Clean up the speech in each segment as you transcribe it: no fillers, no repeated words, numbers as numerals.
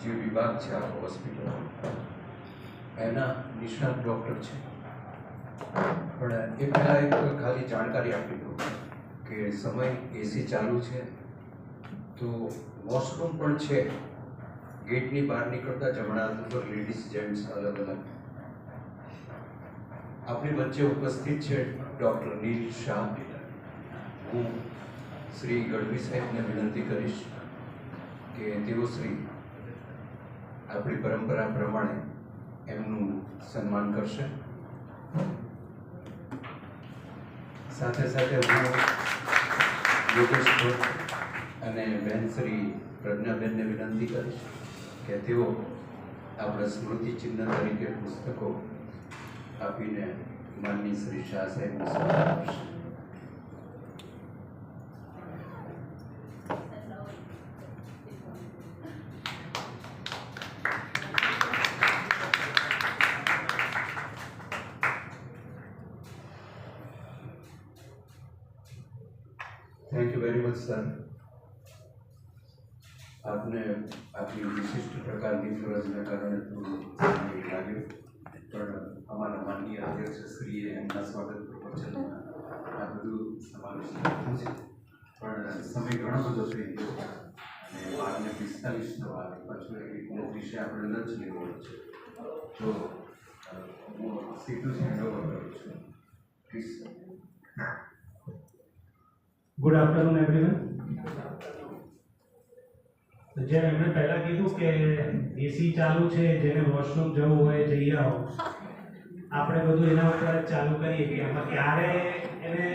જે વિભાગ છે આ હોસ્પિટલ એના નિષ્ણાત ડૉક્ટર છે, પણ એ પહેલાં એક ખાલી જાણકારી આપી દઉં કે સમય એસી ચાલુ છે તો વોશરૂમ પણ છે ગેટની બહાર નીકળતા જમણા ઉપર લેડીઝ જેન્ટ્સ અલગ અલગ. આપણી વચ્ચે ઉપસ્થિત છે ડૉક્ટર નીલ શાહ. હું શ્રી ગઢવી સાહેબને વિનંતી કરીશ કે તેઓ શ્રી આપણી પરંપરા પ્રમાણે એમનું સન્માન કરશે. સાથે સાથે હું યોગેશ ભટ્ટ અને બહેન શ્રી પ્રજ્ઞાબેનને વિનંતી કરીશ કે તેઓ આપણા સ્મૃતિ ચિહ્ન તરીકે પુસ્તકો આપીને માનની શ્રી શાહ સાહેબને સન્માન કરશે. Thank you very much sir. આપને આપની વિશિષ્ટ પ્રકારની ફરજના કારણે થોડું લાગ્યું, પણ અમારા માનનીય અધ્યક્ષશ્રીએ એમના સ્વાગત પ્રવચનમાં આ બધું સમાવિષ્ટ કર્યું છે, પણ સમય ઘણો બધો થઈ ગયો અને 12:45 વાર પાછું એક વિષય આપણે લંચ લેવો છે, તો હું સીધું જ હેન્ડ ઓવર કરું છું. પ્લીઝ. Good afternoon everyone. તો જેમ એમણે પહેલા કીધું કે એસી ચાલુ છે, જેને વોશરૂમ જવું હોય જઈ આવો. આપણે બધું એના ઉપર જ ચાલુ કરીએ કે એમાં ક્યારે એને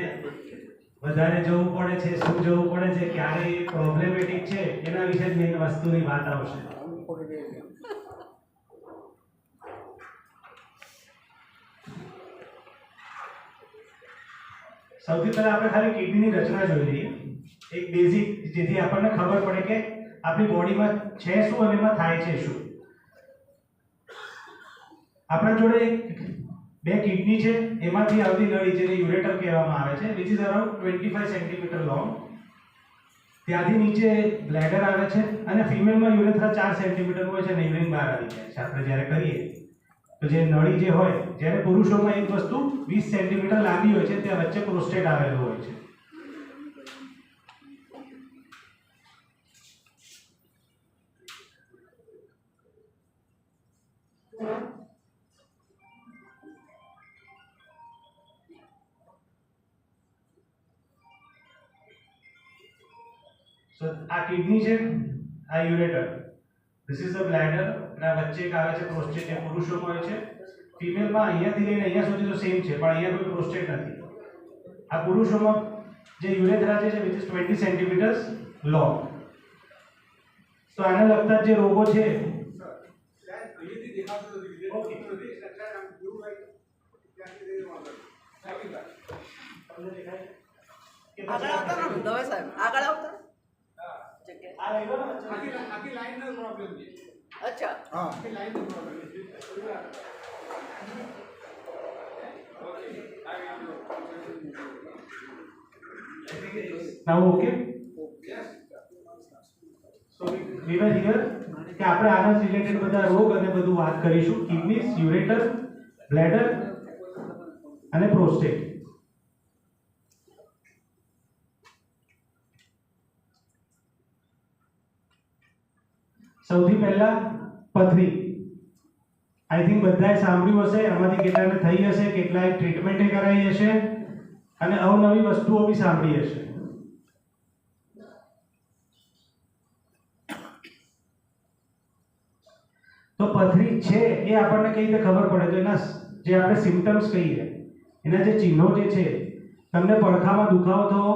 વધારે જવું પડે છે, શું જવું પડે છે, ક્યારે પ્રોબ્લેમેટિક છે, એના વિશે જ મેઇન વસ્તુની વાત આવશે. સૌથી પહેલા આપણે ખાલી કિડનીની રચના જોઈ લઈએ, એક બેઝિક, જેથી આપણને ખબર પડે કે આપણી બોડીમાં છે શું અને એમાં થાય છે શું. આપણા જોડે બે કિડની છે, એમાંથી આવતી નળી જેને યુરેટર કહેવામાં આવે છે, which is around 25 centimetre long. ત્યાંથી નીચે બ્લેડર આવે છે અને ફિમેલમાં યુરેથ્રા 4 સેન્ટીમીટર હોય છે અને યુરિન બહાર આવી જાય છે આપણે જ્યારે કરીએ તો. જે નળી જે હોય, જ્યારે પુરુષોમાં એક વસ્તુ 20 સેન્ટીમીટર લાંબી હોય છે, ત્યાં વચ્ચે પ્રોસ્ટેટ આવેલું હોય છે. આ કિડની છે, આ ureter, this is the bladder, અને વચ્ચે એક આવે છે પ્રોસ્ટેટ, જે પુરુષોમાં હોય છે. ફિમેલમાં અહીંયાથી લઈને અહીંયા સુધી તો સેમ છે, પણ અહીંયા કોઈ પ્રોસ્ટેટ નથી. આ પુરુષોમાં જે યુરેથ્રા છે, વિચ ઇઝ 20 સેન્ટીમીટર્સ લોંગ. તો આને લગતા જે રોગો છે, આગળ આવતા ને દવે સાહેબ, આગળ આવતા. આ લઈ લો ને. આખી લાઈનનો પ્રોબ્લેમ છે. અચ્છા, હા, આખી લાઈનનો પ્રોબ્લેમ છે. Now okay? So we were here કે આપણે આના રિલેટેડ બધા રોગ અને બધું વાત કરીશું. કિડનીઝ, યુરેટર, બ્લેડર અને પ્રોસ્ટેટ. સૌથી પહેલા પથરી. આઈ થિંક બધાએ સાંભળ્યું હશે, આમાંથી કેટલાને થઈ હશે, કેટલાએ ટ્રીટમેન્ટ કરાવી હશે અને અવનવી વસ્તુઓ બી સાંભળી હશે. તો પથરી છે એ આપણને કઈ રીતે ખબર પડે? તો એના જે આપણે સિમ્પટમ્સ કહીએ, એના જે ચિહ્નો જે છે, તમને પડખામાં દુખાવો થવો,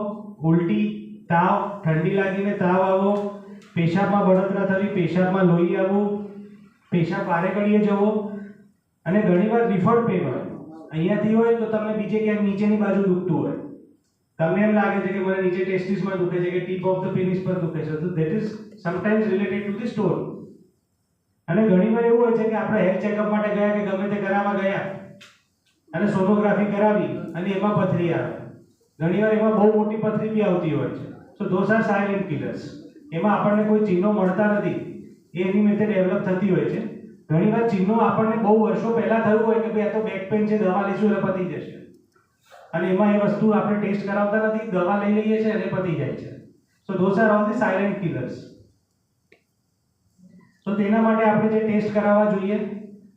ઉલટી, તાવ, ઠંડી લાગીને તાવ આવવો, પેશાબમાં બળતરા થવી, પેશાબમાં લોહી આવવું, પેશાબ વારે ઘડીએ જવો, અને ઘણીવાર રિફર્ડ પેન હોય. અહીંયાથી હોય તો તમને બીજે ક્યાંક નીચેની બાજુ દુખતું હોય, તમને એમ લાગે છે કે મને નીચે ટેસ્ટિસમાં દુખે છે કે ટીપ ઓફ ધ પેનિસ પર દુખે છે. તો that is sometimes related to the stone. અને ઘણીવાર એવું હોય છે કે આપણે હેલ્થ ચેકઅપ માટે ગયા કે ગમે તે કરાવવા ગયા અને સોનોગ્રાફી કરાવી અને એમાં પથરી આવે. ઘણીવાર એમાં બહુ મોટી પથરી બી આવતી હોય છે. So those R silent killers. એમાં આપણને કોઈ ચિહ્નો મળતા નથી, એ એની રીતે ડેવલપ થતી હોય છે. ઘણીવાર ચિહ્નો આપણને બહુ વર્ષો પહેલા થયું હોય કે ભાઈ આ તો બેક પેઇન છે, દવા લઈશું એટલે પતી જશે, અને એમાં એ વસ્તુ આપણે ટેસ્ટ કરાવતા નથી, દવા લઈ લઈએ છીએ અને પતી જાય છે. So those are all the silent killers. તો તેના માટે આપણે જે ટેસ્ટ કરાવવા જોઈએ,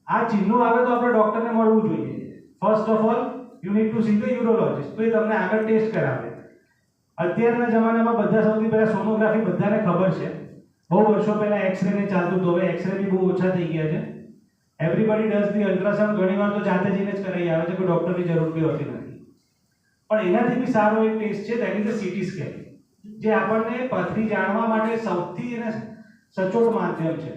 આ ચિહ્નો આવે તો આપણે ડોક્ટરને મળવું જોઈએ. First of all you need two see the urologist. તો એ તમને આગળ ટેસ્ટ કરાવે. અત્યારના જમાનામાં બધા સૌથી પહેલા સોનોગ્રાફી બધાને ખબર છે. બહુ વર્ષો પહેલા એક્સરે ને ચાલતું હતું, હવે એક્સરે બી બહુ ઓછા થઈ ગયા છે. Everybody does the ultrasound. ઘણીવાર તો જાતે જઈને જ કરાવી આવે છે, કોઈ ડોક્ટરની જરૂર બી હોતી નથી. પણ એનાથી બી સારો એક ટેસ્ટ છે, that is the CT scan, જે આપણને પથરી જાણવા માટે સૌથી સચોટ માધ્યમ છે.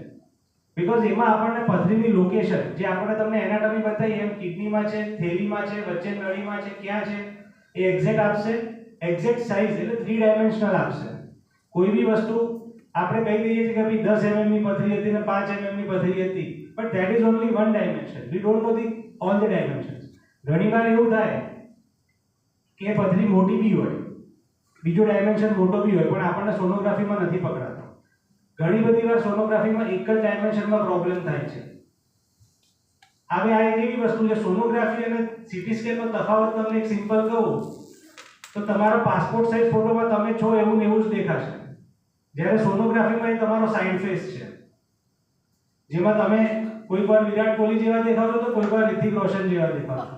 બીકોઝ એમાં આપણને પથરીની લોકેશન, જે આપણે તમને એનાટોમી બતાવી એમ કિડનીમાં છે, થેલીમાં છે, વચ્ચે નળીમાં છે, ક્યાં છે, એ એક્ઝેક્ટ આપશે. એક્ઝેક્ટ સાઇઝ એટલે 3 ડાયમેન્શનલ આપશે. કોઈ બી વસ્તુ આપણે કહી દઈએ છીએ કે ભાઈ 10 mm ની પથરી હતી ને 5 mm ની પથરી હતી, but that is only one dimension. We don't know the all the dimensions. ઘણીવાર એવું થાય કે પથરી મોટી બી હોય, બીજો ડાયમેન્શન મોટો બી હોય, પણ આપણને સોનોગ્રાફીમાં નથી પકડાતો. ઘણી બધી વાર સોનોગ્રાફીમાં એક જ ડાયમેન્શનમાં પ્રોબ્લેમ થાય છે. હવે આ એક એવી વસ્તુ છે, સોનોગ્રાફી અને સીટી સ્કેનનો તફાવત તમને એક સિમ્પલ કહું તો તમારો પાસપોર્ટ સાઇઝ ફોટોમાં તમે છો એવું ને એવું જ દેખાશે, જ્યારે સોનોગ્રાફીમાં એ તમારો સાઇડ ફેસ છે, જેમાં તમે કોઈકવાર વિરાટ કોહલી જેવા દેખાવ છો તો કોઈકવાર ઋતિક રોશન જેવા દેખાવ છો.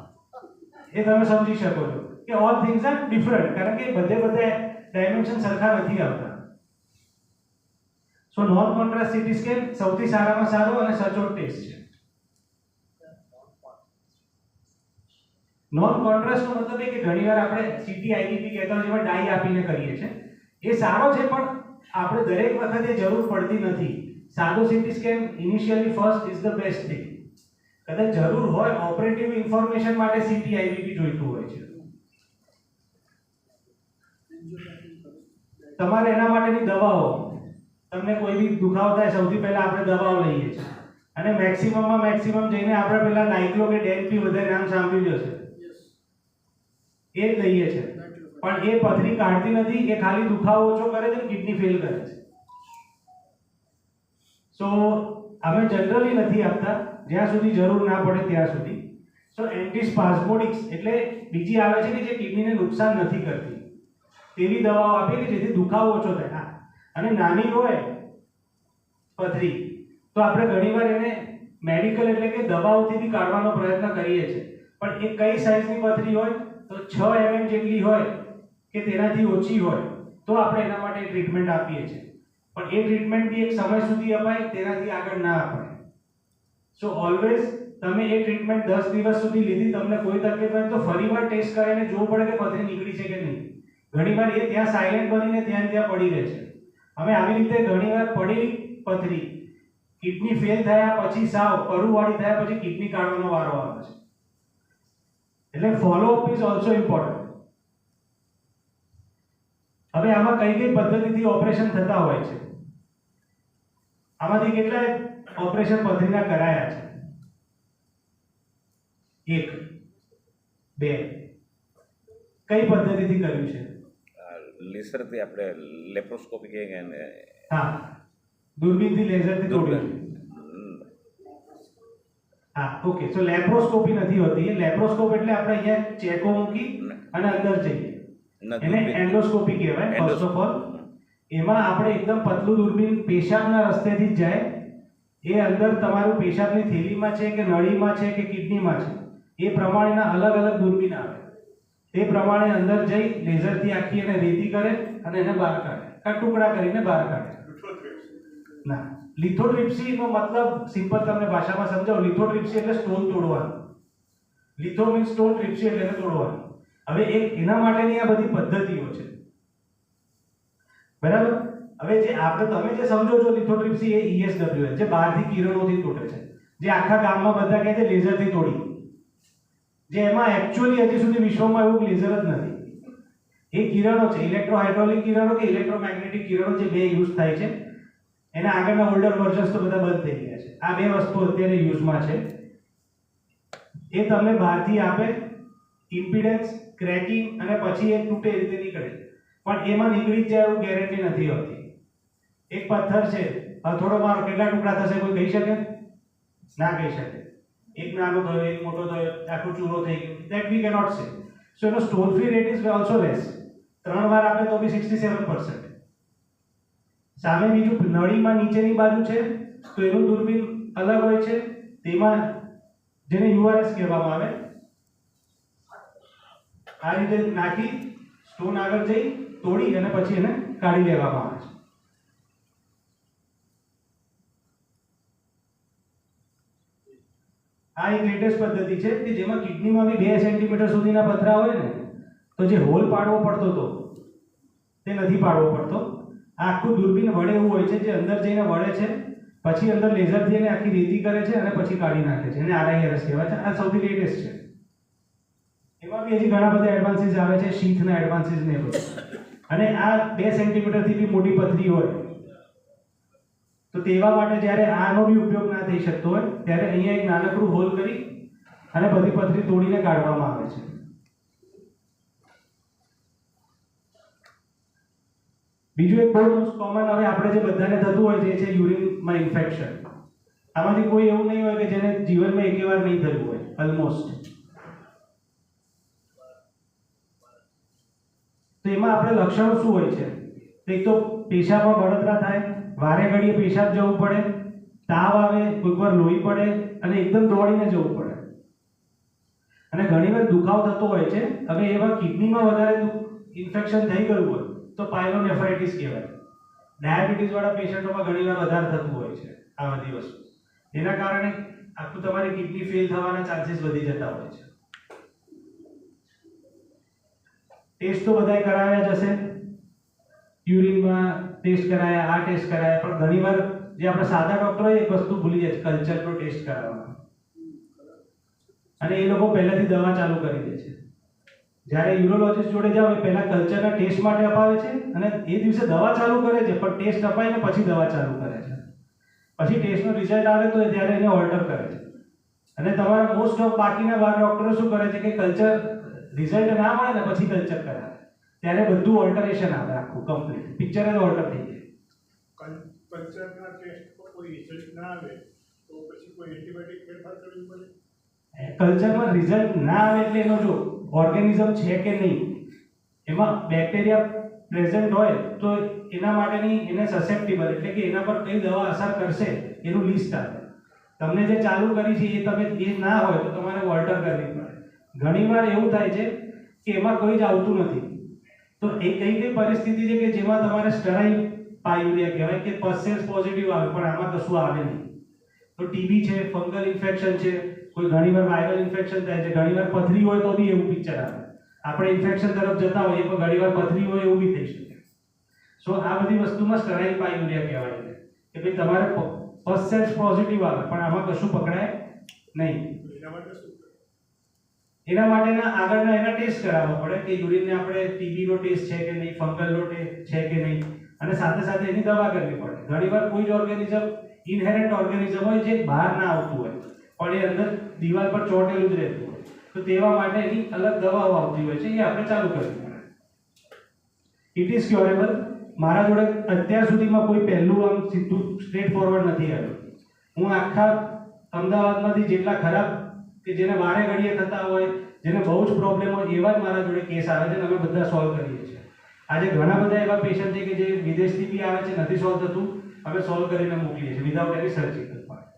એ તમે સમજી શકો છો કે ઓલ થિંગ્સ આર ડિફરન્ટ, કારણ કે બધે ડાયમેન્શન સરખા નથી આવતા. સો નોન કોન્ટ્રાસ્ટ સીટી સ્કેન સૌથી સારામાં સારો અને સચોટ ટેસ્ટ છે. નોન કોન્ટ્રાસ્ટનો મતલબ એ કે ઘણીવાર આપણે સીટી આઈવીપી કહેતા હોય જેમાં ડાઈ આપીને કરીએ છીએ. એ સારો છે, પણ આપણે દરેક વખતે જરૂર પડતી નથી. સાદો CT scan initially first is the best thing. કદાચ જરૂર હોય ઓપરેટિવ ઇન્ફોર્મેશન માટે સીટી આઈવીપી જોઈતું હોય છે. તમારે એના માટેની દવાઓ, તમને કોઈ બી દુખાવો થાય સૌથી પહેલા આપણે દવાઓ લઈએ છીએ, અને મેક્સિમમ જઈને આપણે પહેલા નાઇક્લો કે ડેનપી વધારે નામ સાંભળ્યું જશે, એ જ લઈએ છીએ. પણ એ પથરી કાઢતી નથી, એ ખાલી દુખાવો ઓછો કરે છે, કિડની ફેલ કરે છે. સો અમે જનરલી નથી આપતા જ્યાં સુધી જરૂર ના પડે ત્યાં સુધી. સો એન્ટીસ્પાઝમોડિક્સ એટલે બીજી આવે છે કે જે કિડનીને નુકસાન નથી કરતી તેવી દવાઓ આપીએ કે જેથી દુખાવો ઓછો થાય. અને નાની હોય પથરી તો આપણે ઘણીવાર એને મેડિકલ એટલે કે દવાઓથી બી કાઢવાનો પ્રયત્ન કરીએ છીએ, પણ એ કઈ સાઇઝની પથરી હોય તો 6 mm જેટલી હોય કે તેનાથી ઓછી હોય તો આપણે એના માટે ટ્રીટમેન્ટ આપીએ છીએ. પણ એ ટ્રીટમેન્ટ બી એક સમય સુધી અપાય, તેનાથી આગળ ના અપાય. સો ઓલવેઝ તમે એ ટ્રીટમેન્ટ 10 દિવસ સુધી લીધી, તમને કોઈ તકલીફ હોય તો ફરીવાર ટેસ્ટ કરાવીને જોવું પડે કે પથરી નીકળી છે કે નહીં. ઘણીવાર એ ત્યાં સાયલેન્ટ બનીને ત્યાં પડી રહે છે. હવે આવી રીતે ઘણીવાર પડેલી પથરી કિડની ફેલ થયા પછી સાવ પરુવાળી થયા પછી કિડની કાઢવાનો વારો આવે છે. એટલે ફોલોઅપ ઇઝ ઓલસો ઇમ્પોર્ટન્ટ. હવે આમાં કઈ પદ્ધતિથી ઓપરેશન થતા હોય છે? આમાંથી કેટલા ઓપરેશન પથરીના કરાયા છે? 1 2 કઈ પદ્ધતિથી કર્યું છે? લેસરથી આપણે લેપ્રોસ્કોપી કહીએ ને. હા, દૂરબીનથી લેઝરથી તોડ્યું. હા, ઓકે. સો લેપ્રોસ્કોપી નથી હોતી. એ લેપ્રોસ્કોપ એટલે આપણે અહીંયા ચેકો મૂકી અને અંદર જઈએ, એને એન્ડોસ્કોપી કહેવાય. ફર્સ્ટ ઓફ ઓલ એમાં આપણે એકદમ પતલું દૂરબીન પેશાબના રસ્તેથી જ જાય. એ અંદર તમારું પેશાબની થેલીમાં છે કે નળીમાં છે કે કિડનીમાં છે એ પ્રમાણેના અલગ અલગ દૂરબીન આવે. તે પ્રમાણે અંદર જઈ લેઝરથી આખી એને રેતી કરે અને એને બહાર કાઢે, કા ટુકડા કરીને બહાર કાઢે. ના, લિથોટ્રિપ્સીનો મતલબ સિમ્પલ તમને ભાષામાં સમજાવું. લિથોટ્રિપ્સી એટલે સ્ટોન તોડવાનું. લિથો મીન્સ સ્ટોન, ટ્રિપ્સી એટલે એને તોડવાનું. હવે એના માટેની આ બધી પદ્ધતિઓ છે, બરાબર. હવે જે તમે જે સમજો છો લિથોટ્રિપ્સી એ ESWL જે બહારથી કિરણોથી તોડે છે, જે આખા ગામમાં બધા કહે છે લેઝરથી તોડી, જે એમાં એકચ્યુઅલી હજી સુધી વિશ્વમાં એવું લેઝર જ નથી. એ કિરણો છે, ઇલેક્ટ્રોહાઇડ્રોલિક કિરણો કે ઇલેક્ટ્રોમેગ્નેટિક કિરણો, જે બે યુઝ થાય છે. એના આગળના ઓલ્ડર વર્ઝન્સ તો બધા બંધ થઈ ગયા છે. આ બે વસ્તુ અત્યારે યુઝમાં છે. એ તમને બહારથી આપે, ઇમ્પિડન્સ, ક્રેકિંગ અને પછી એ તૂટે રીતે નીકળે. પણ એમાં નીકળી જ જાય એવું ગેરંટી નથી હોતી. એક પથ્થર છે થોડો મારો કેટલા ટુકડા થશે કોઈ કહી શકે? ના કહી શકે. એક નાનો થયો, એક મોટો થયો, આખું ચૂરો થઈ ગયો, that we cannot say. So એનો stone free rate is also less. 3 વાર આપે તો બી 67%. સામે બીજું નળીમાં નીચેની બાજુ છે તો એનું દૂરબીન અલગ હોય છે, તેમાં જેને યુઆરએસ કહેવામાં આવે, આ રીતે નાખી સ્ટોન આગળ જઈ તોડી અને પછી એને કાઢી લેવામાં આવે છે. આ એક લેટેસ્ટ પદ્ધતિ છે કે જેમાં કિડનીમાં બી 2 સેન્ટીમીટર સુધીના પથરા હોય ને તો જે હોલ પાડવો પડતો હતો તે નથી પાડવો પડતો. આ આખું દૂરબીન વડે એવું હોય છે જે અંદર જઈને વળે છે, પછી અંદર લેઝરથી એને આખી રેતી કરે છે અને પછી કાઢી નાખે છે. એને આરઆઈઆરએસ કહેવાય છે. આ સૌથી લેટેસ્ટ છે. એમાં બી હજી ઘણા બધા એડવાન્સીસ આવે છે, શીથના એડવાન્સીસ ને બધું. અને આ 2 સેન્ટીમીટરથી બી મોટી પથરી હોય તો તેવા માટે જ્યારે આનો બી ઉપયોગ ના થઈ શકતો હોય ત્યારે અહીંયા એક નાનકડું હોલ કરી અને બધી પથરી તોડીને કાઢવામાં આવે છે. બીજું એક બહુ મોસ્ટ કોમન હવે આપણે જે બધાને થતું હોય છે યુરિનમાં ઇન્ફેક્શન. આમાંથી કોઈ એવું નહીં હોય કે જેને જીવનમાં એકવાર નહીં થયું હોય, ઓલમોસ્ટ. તો એમાં આપણે લક્ષણો શું હોય છે? એક તો પેશાબમાં બળતરા થાય, વારે ઘડીએ પેશાબ જવું પડે, તાવ આવે, કોઈકવાર લોહી પડે અને એકદમ દોડીને જવું પડે. અને ઘણીવાર દુખાવો થતો હોય છે. હવે એવા કિડનીમાં વધારે ઇન્ફેક્શન થઈ ગયું હોય તો પાયલોનેફ્રાઇટિસ કહેવાય. ડાયાબિટીસ વાળા પેશન્ટોમાં ઘણીવાર વધારે થતું હોય છે આ બધી વસ્તુ. એના કારણે આખું તમારી કિડની ફેલ થવાના ચાન્સીસ વધી જતા હોય છે. ટેસ્ટ તો બધાએ કરાવ્યા જ હશે. યુરિનમાં ટેસ્ટ કરાયા, આ ટેસ્ટ કરાયા, પણ ઘણીવાર જે આપણે સાદા ડોક્ટરો એક વસ્તુ ભૂલી જાય છે, કલ્ચરનો ટેસ્ટ કરાવવાનો. અને એ લોકો પહેલાથી દવા ચાલુ કરી દે છે. જ્યારે યુરોલોજિસ્ટ જોડે જાવ એ પહેલા કલ્ચરના ટેસ્ટ માટે અપાવે છે અને એ દિવસે દવા ચાલુ કરે છે, પણ ટેસ્ટ અપાઈને પછી દવા ચાલુ કરે છે. પછી ટેસ્ટનો રિઝલ્ટ આવે તો ત્યારે એને ઓલ્ટર કરે છે. અને તમારા મોસ્ટ ઓફ બાકીના બાર ડોક્ટરો શું કરે છે કે કલ્ચર રિઝલ્ટ ના મળે ને પછી કલ્ચર કરાવે, ત્યારે બધું ઓલ્ટરેશન આવે, આખું કમ્પ્લીટ પિક્ચર જ ઓલ્ટર થઈ જાય. કલ્ચરના ટેસ્ટ પર કોઈ રિઝલ્ટ ના આવે તો પછી કોઈ એન્ટીબાયોટિક ફેરફાર કરવી પડે. કલ્ચરમાં રિઝલ્ટ ના આવે એટલે એનો જો ઓર્ગેનિઝમ છે કે નહીં, એમાં બેક્ટેરિયા પ્રેઝન્ટ હોય તો એના માટેની એને સસેપ્ટિબલ એટલે કે એના પર કઈ દવા અસર કરશે એનું લિસ્ટ આવે. તમને જે ચાલુ કરી છે એ તમે એ ના હોય તો તમારે ઓલ્ટર કરવી પડે. ઘણીવાર એવું થાય છે કે એમાં કોઈ જ આવતું નથી. તો એ કઈ પરિસ્થિતિ છે કે જેમાં તમારે સ્ટરાઇલ પાયુરિયા કહેવાય કે પસેસ પોઝિટિવ આવે પણ આમાં કશું આવે નહીં. તો ટીબી છે, ફંગલ ઇન્ફેક્શન છે, કોઈ ઘણીવાર વાયરલ ઇન્ફેક્શન થાય છે, ઘણીવાર પથરી હોય તો બી એવું પિક્ચર આવે. આપણે ઇન્ફેક્શન તરફ જતા હોઈએ પણ ઘણીવાર પથરી હોય એવું બી થઈ શકે. સો આ બધી વસ્તુમાં સ્ટરાઇલ પાયુરિયા કહેવાય છે કે ભાઈ તમારે પસેસ પોઝિટિવ આવે પણ આમાં કશું પકડાય નહીં. એના માટેના આગળના એના ટેસ્ટ કરાવવા પડે કે યુરિનને આપણે ટીબીનો ટેસ્ટ છે કે નહીં, ફંગલનો ટેસ્ટ છે કે નહીં, અને સાથે સાથે એની દવા કરવી પડે. ઘણીવાર કોઈ જ ઓર્ગેનિઝમ ઇનહેરન્ટ ઓર્ગેનિઝમ હોય જે બહાર ના આવતું હોય પણ એ અંદર દિવાલ પર ચોંટેલું જ રહેતું હોય, તો તેવા માટે એની અલગ દવાઓ આવતી હોય છે, એ આપણે ચાલુ કરવી પડે. It is curable. મારા જોડે અત્યાર સુધીમાં કોઈ પહેલું આમ સીધું સ્ટ્રેટ ફોરવર્ડ નથી આવ્યું. હું આખા અમદાવાદમાંથી જેટલા ખરાબ કે જેને વારે ઘડીએ થતા હોય, જેને બહુ જ પ્રોબ્લેમ હોય એવા જ મારા જોડે કેસ આવે છે અને અમે બધા સોલ્વ કરીએ છીએ. આજે ઘણા બધા એવા પેશન્ટ છે કે જે વિદેશથી બી આવે છે, નથી સોલ્વ થતું, અમે સોલ્વ કરીને મોકલીએ છીએ વિધાઉટ એની સર્જિકલ પાર્ટ.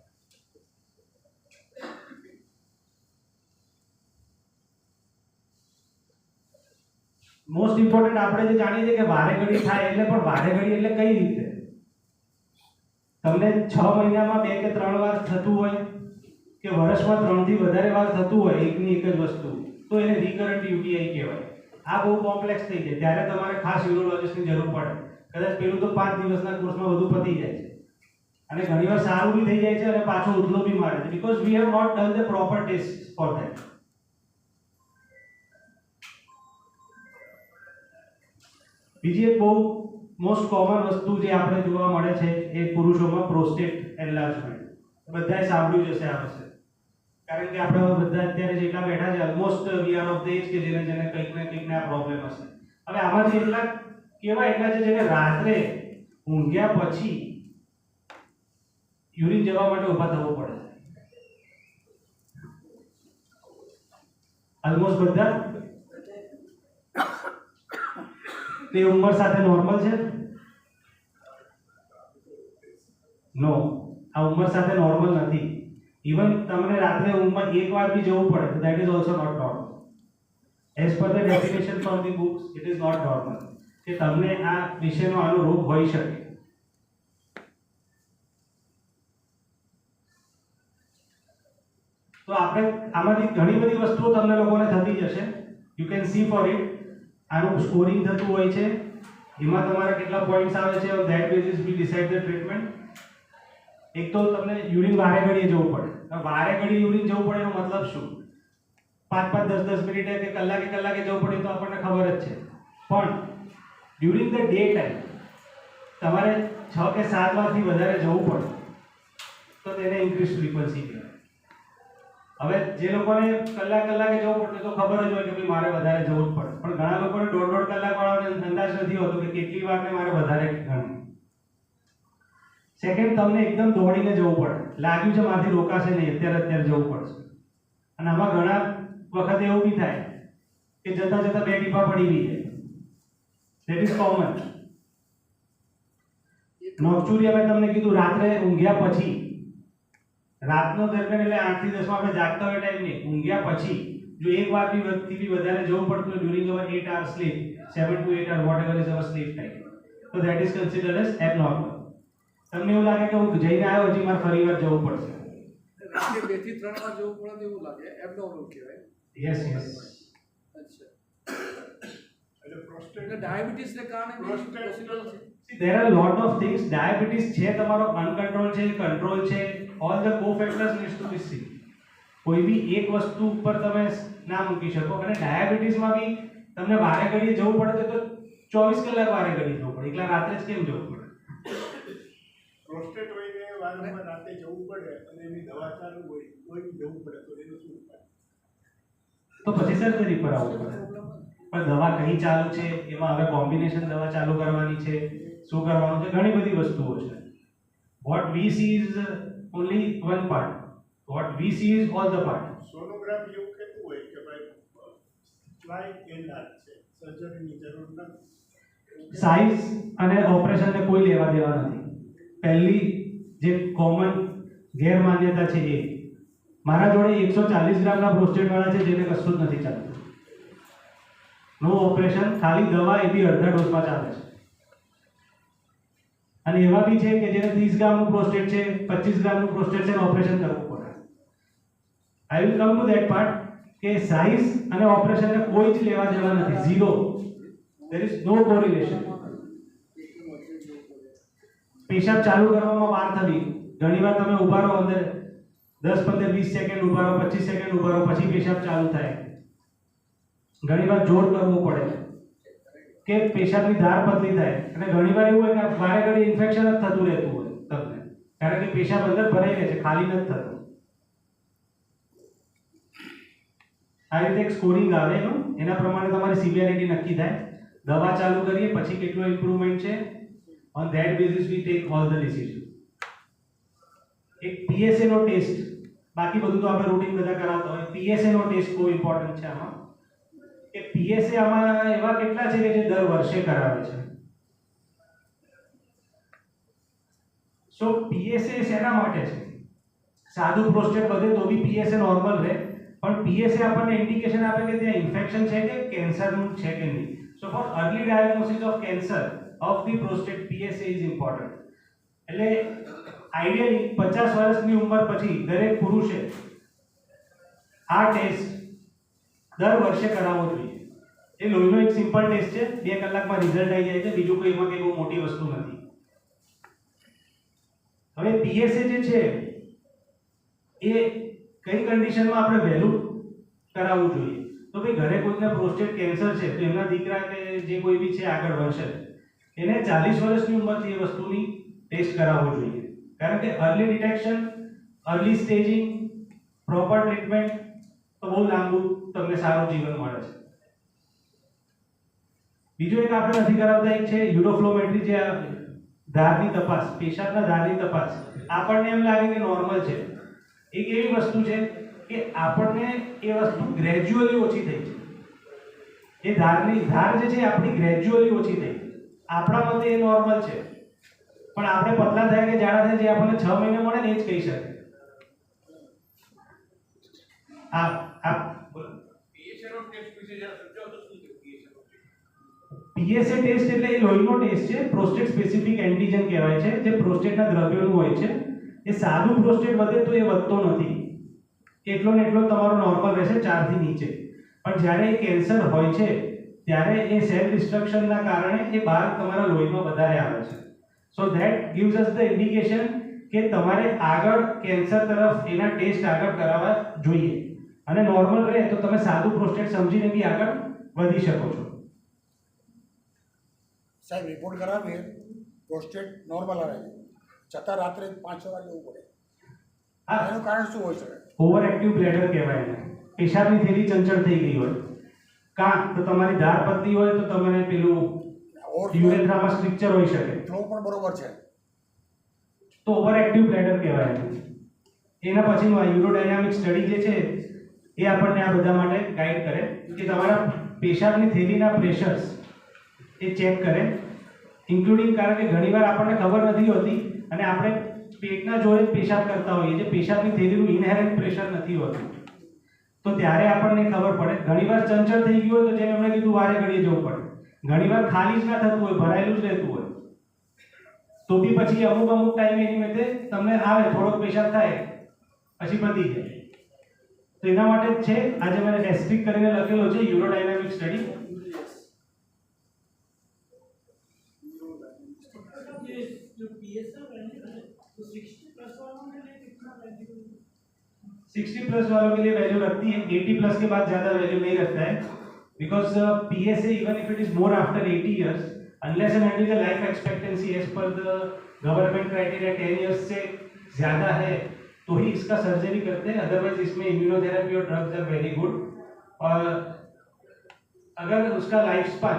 મોસ્ટ ઇમ્પોર્ટન્ટ આપણે જે જાણીએ છીએ કે વારે ઘડી થાય એટલે, પણ વારે ઘડી એટલે કઈ રીતે? તમને 6 મહિનામાં 2 કે 3 વાર થતું હોય કે વર્ષમાં 3 થી વધારે વાર થતું હોય એકની એક જ વસ્તુ, તો એને રિકરન્ટ યુટીઆઈ કહેવાય. આ બહુ કોમ્પ્લેક્સ થઈ જાય ત્યારે તમારે ખાસ યુરોલોજિસ્ટની જરૂર પડે. કદાચ પેલું તો 5 દિવસના કોર્સમાં બધું પતી જાય છે અને ઘણીવાર સારું બી થઈ જાય છે અને પાછો ઉથલો બી મારે છે, because we have not done the proper test for that. બીજી એક બહુ મોસ્ટ કોમન વસ્તુ જે આપણે જોવા મળે છે એ પુરુષોમાં પ્રોસ્ટેટ એન્લાર્જમેન્ટ. બધાએ સાંભળ્યું જ હશે આ વસ્તુ, કારણ કે આપણે બધા અત્યારે જેટલા બેઠા છે almost we are of the age કે જેને કંઈક ને કંઈક ના પ્રોબ્લેમ હશે. હવે આમાંથી એટલા કેવા એટલા છે જેને રાત્રે ઊંઘ્યા પછી યુરિન જવા માટે ઊભા થવું પડે છે. ઓલમોસ્ટ બધા તે ઉંમર સાથે નોર્મલ છે? નો, આ ઉંમર સાથે નોર્મલ નથી. ઇવન તમને રાત્રે ઊંઘમાં એક વાર બી જવું પડે તો that is also not normal. As per the definition from the books it is not normal કે તમને આ વિષયનો આનો રોગ હોઈ શકે. તો આપણે આમાંથી ઘણી બધી વસ્તુઓ તમને લોકોને થતી જશે. You can see for it. આનું સ્કોરિંગ થતું હોય છે, એમાં તમારા કેટલા પોઈન્ટ્સ આવે છે, that basis we decide the treatment. એક તો તમને યુરિન વારે ઘડીએ જવું પડે. વારે ઘડીએ યુરિન જવું પડે એનો મતલબ શું? 5-5 10-10 મિનિટે કે કલાકે જવું પડે તો આપણને ખબર જ છે. પણ ડ્યુરિંગ ધ ડે ટાઈમ તમારે 6 કે 7 વારથી વધારે જવું પડે તો તેને ઇન્ક્રીઝ ફ્રીક્વન્સી કહેવાય. હવે જે લોકોને કલાકે જવું પડે તો ખબર જ હોય કે ભાઈ મારે વધારે જવું જ પડે, પણ ઘણા લોકોને 1.5 કલાક વાળાને અંદાજ નથી હોતો કે કેટલી વારને મારે વધારે ગણવું. સેકન્ડ, તમને એકદમ દોડીને જવું પડે, લાગ્યું છે મારાથી રોકાશે નહીં, અત્યારે જવું પડશે. અને આમાં ઘણા વખત એવું બી થાય કે જતા 2 ટીપા પડી બી જાય. That is common. નોકચુરી મેં તમને કીધું રાત્રે ઊંઘ્યા પછી, રાતનો દરમિયાન એટલે 8 થી 10 માં આપણે જાગતા હોય ટાઈમ નહીં, ઊંઘ્યા પછી જો એક વાર બી વધારે જવું પડતું during hour 8 hours sleep, 7 to 8 hours whatever is our sleep time, so that is considered as abnormal. તમને એવું લાગે કે હું જઈને આવ્યો હજી મારે ફરી વાર જવું પડશે. રાત્રે 2 થી 3 વાર જવું પડે તો એવું લાગે એબનોર્મલ કહેવાય. યસ. અચ્છા, એટલે પ્રોસ્ટેટ એટલે ડાયાબિટીસને કારણે પોસિબલ છે. there are a lot of things. Diabetes છે તમારો અનકન્ટ્રોલ છે, કંટ્રોલ છે, all the co-factors needs to be seen. કોઈ બી એક વસ્તુ ઉપર તમે ના મૂકી શકો. અને ડાયાબિટીસમાં બી તમને વારે ઘડીએ જવું પડે તો 24 કલાક વારે ઘડીએ જવું પડે, એકલા રાત્રે જ કેમ જવું પડે? પ્રોસ્ટેટ હોય ને વારંવાર રાતે જવું પડે અને એની દવા ચાલુ હોય તોય જવું પડે તો એનું શું થાય? તો પછી સર્જરી પર આવવું પડે. પણ દવા કઈ ચાલુ છે, એમાં હવે કોમ્બિનેશન દવા ચાલુ કરવાની છે, શું કરવાનું છે, ઘણી બધી વસ્તુઓ છે. what we see is only one part, what we see is all the part. Sonography એવું કહેતું હોય કે ભાઈ સ્લાઇડ એનલાર્જ છે, સર્જરીની જરૂર નથી. સાઇઝ અને ઓપરેશનને કોઈ લેવા દેવા નથી. પહેલી જે કોમન ગેરમાન્યતા છે એ, મારા જોડે 140 ગ્રામના પ્રોસ્ટેટ વાળા છે જેને કશું જ નથી ચાલતું. નો ઓપરેશન, ખાલી દવા એ બી અડધા ડોઝમાં ચાલે છે. અને એવા બી છે કે જેને 30 ગ્રામનું પ્રોસ્ટેટ છે, 25 ગ્રામનું પ્રોસ્ટેટ છે, ઓપરેશન કરવું પડે. I will come to that part કે સાઇઝ અને ઓપરેશનને કોઈ જ લેવા દેવા નથી. Zero. there is no correlation. પેશાબ ચાલુ કરવામાં વાર થવી, ઘણીવાર તમે ઊભા રહો, અંદર 10 15 20 સેકન્ડ ઊભા રહો, 25 સેકન્ડ ઊભા રહો, પછી પેશાબ ચાલુ થાય. ઘણીવાર જોર કરવું પડે કે પેશાબની ધાર પતલી થાય. અને ઘણીવાર એવું હોય કે વારે ઘડી ઇન્ફેક્શન જ થતું રહેતું હોય તમને, કારણ કે પેશાબ અંદર ભરાઈ રહે છે, ખાલી નથી થતો. આ રીતે એક સ્કોરિંગ આવે એનું, એના પ્રમાણે તમારી સિવિયરિટી નક્કી થાય. દવા ચાલુ કરીએ પછી કેટલો ઇમ્પ્રુવમેન્ટ છે, on that basis we take all the decision. એક PSA નો ટેસ્ટ, બાકી બધું તો આપણે રૂટીન બધા કરાવતા હોય, PSA નો ટેસ્ટ બહુ ઇમ્પોર્ટન્ટ છે આમાં. કે PSA આમાં એવા કેટલા છે કે જે દર વર્ષે કરાવે છે. સો PSA શેના માટે છે? સાદું પ્રોસ્ટેટ વધે તો બી PSA નોર્મલ રહે, પણ PSA આપણને ઇન્ડિકેશન આપે કે ત્યાં ઇન્ફેક્શન છે કે કેન્સરનું છે કે નહીં. So for early diagnosis of cancer of the prostate PSA is important. એટલે આઈડિયલી 50 વર્ષની ઉંમર પછી દરેક પુરુષે આ ટેસ્ટ દર વર્ષે કરાવવો જોઈએ. એ લોહીનો એક સિમ્પલ ટેસ્ટ છે, 2 કલાકમાં રિઝલ્ટ આવી જાય છે, બીજું કોઈ એમાં કંઈ બહુ મોટી વસ્તુ નથી. હવે PSA જે છે એ કઈ કન્ડિશનમાં આપણે વહેલું કરાવવું જોઈએ? તો ભાઈ ઘરે કોઈને પ્રોસ્ટેટ કેન્સર છે તો એમના દીકરા કે જે કોઈ બી છે આગળ વધશે, એને 40 વર્ષની ઉંમરથી એ વસ્તુની ટેસ્ટ કરાવવો જોઈએ. કારણ કે early detection, early staging, proper treatment તો બહુ લાંબુ તમને સારું જીવન મળે છે. બીજું એક આપણે નથી કરાવતા, એક છે યુરોફ્લોમેટ્રી, ધારની તપાસ, પેશાબના ધારની તપાસ આપણને એમ લાગે કે નોર્મલ છે. એક એવી વસ્તુ છે કે આપણને એ વસ્તુ ગ્રેજ્યુઅલી ઓછી થઈ છે. એ ધાર જે છે આપણી ગ્રેજ્યુઅલી ઓછી થઈ. આપણા મતે એ નોર્મલ છે, પણ આપણે પતલા થાય કે જાડા થાય જે આપણને 6 મહિને મળે ને એ જ કહી શકે. PSA ટેસ્ટ એટલે એ લોહીનો ટેસ્ટ છે, પ્રોસ્ટેટ સ્પેસિફિક એન્ટીજન કહેવાય છે, જે પ્રોસ્ટેટના દ્રવ્યોનું હોય છે. એ સાદું પ્રોસ્ટેટ વધે તો એ વધતો નથી, એટલો ને એટલો તમારો નોર્મલ રહેશે 4 થી નીચે. પણ જ્યારે એ કેન્સર હોય છે ત્યારે એ સેલ ડિસ્ટ્રક્શનના કારણે એ બહાર તમારા લોહીમાં વધારે આવે છે. So that gives us the indication કે તમારે આગળ કેન્સર તરફ એના ટેસ્ટ આગળ કરાવવા જોઈએ. અને નોર્મલ રહે તો તમે સાદું પ્રોસ્ટેટ સમજીને બી આગળ વધી શકો છો. સાહેબ રિપોર્ટ કરાવીએ પ્રોસ્ટેટ નોર્મલ આવે છે, છતાં રાત્રે 5-6 વાગે જવું પડે. એનું કારણ શું હોય શકે? ઓવર એક્ટિવ બ્લેડર કહેવાય એને. પેશાબની થેલી ચંચળ થઈ ગઈ હોય, કાં તો તમારી ધાર પતલી હોય તો તમારે પેલું યુરેથ્રામાં સ્ટ્રક્ચર હોઈ શકે. ફ્લો પણ બરોબર છે તો ઓવર એક્ટિવ બ્લેડર કહેવાય એને. એના પછીનું આ યુરોડાયનામિક સ્ટડી જે છે એ આપણને આ બધા માટે ગાઈડ કરે કે તમારા પેશાબની થેલીના પ્રેશર્સ એ ચેક કરે, ઇન્ક્લુડિંગ કારણ કે ઘણીવાર આપણને ખબર નથી હોતી અને આપણે પેટના જોડે જ પેશાબ કરતા હોઈએ જે પેશાબની થેલીનું ઇનહેરન્ટ પ્રેશર નથી હોતું. તો ત્યારે આપણને ખબર પડે. ઘણીવાર ચંચળ થઈ ગયું હોય તો જેમ એમણે કીધું વારે ઘડીએ જવું પડે. ઘણીવાર ખાલી જ ના થતું હોય, ભરાયેલું જ રહેતું હોય તો બી પછી અમુક ટાઈમે એની મેતે તમને આવે, થોડોક પેશાબ થાય પછી પતી જાય. તો એના માટે જ છે આજે મેં એસ્ટ્રિક કરીને લખેલો છે યુરોડાયનામિક સ્ટડી. जो PSA तो 60+ वालों के लिए कितना वैल्यू? 60+ वालों के लिए वैल्यू रखती है, 80+ के बाद ज्यादा वैल्यू नहीं रखता है, because PSA even if it is more after 80 years unless and until the life expectancy as per the government criteria 10 years से ज्यादा है तो ही इसका सर्जरी करते हैं. अदरवाइज इसमें इम्यूनोथेरेपी और ड्रग्स आर वेरी गुड. और अगर उसका लाइफ स्पान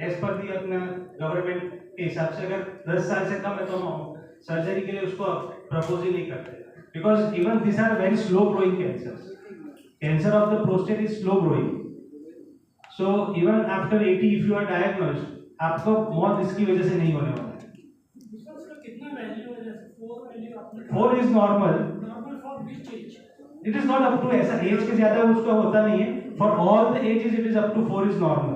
एज पर दी अपना गवर्नमेंट के हिसाब से अगर 10 साल से कम है तो हम सर्जरी के लिए उसको प्रपोज ही नहीं करते, because even this are very slow growing cancers. Cancer of the prostate is slow growing, so even after 80 if you are diagnosed आपको मौत इसकी वजह से नहीं होने वाला है. उसका कितना वैल्यू है? जैसे 4 वैल्यू आपने 4 is normal. Normal for which age? It is not up to ऐसा एज के ज्यादा उसका होता नहीं है. For all the ages it is up to 4 is normal.